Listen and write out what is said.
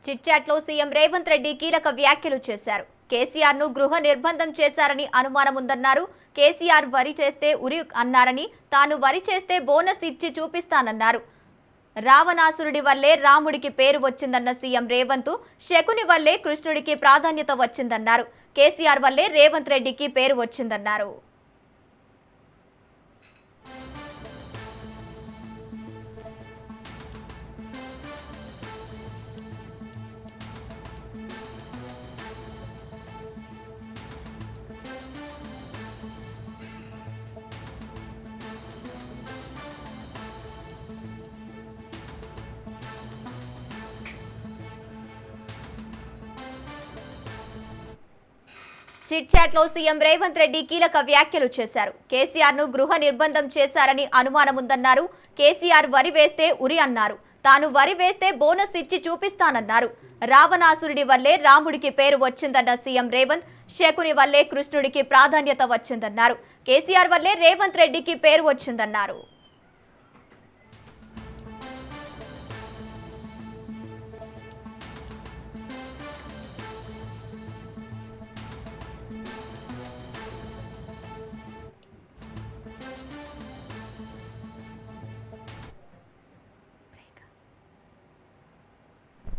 Chit-chat లో CM Revanth Reddy కీలక వ్యాఖ్యలు చేశారు. కేసీఆర్ ను గృహ నిర్బంధం చేశారని అనుమానం ఉందన్నారు. కేసీఆర్ వరి చేస్తే ఉరి అన్నారని, తాను వరి చేస్తే బోనస్ ఇచ్చి చూపిస్తానన్నారు. రావణాసురుడి వల్లే రాముడికి పేరు వచ్చిందన్న సీఎం రేవంత్, శకుని వల్లే కృష్ణుడికి ప్రాధాన్యత వచ్చిందన్నారు. కేసీఆర్ వల్లే రేవంత్ రెడ్డికి పేరు వచ్చిందన్నారు. చిట్చాట్ లో సీఎం రేవంత్ రెడ్డి కీలక వ్యాఖ్యలు చేశారు. కేసీఆర్ ను గృహ నిర్బంధం చేశారని అనుమానం ఉందన్నారు. కేసీఆర్ వరి వేస్తే ఉరి అన్నారు. తాను వరి వేస్తే బోనస్ ఇచ్చి చూపిస్తానన్నారు. రావణాసురుడి వల్లే రాముడికి పేరు వచ్చిందన్న సీఎం రేవంత్, శకుని వల్లే కృష్ణుడికి ప్రాధాన్యత వచ్చిందన్నారు. కేసీఆర్ వల్లే రేవంత్ రెడ్డికి పేరు వచ్చిందన్నారు.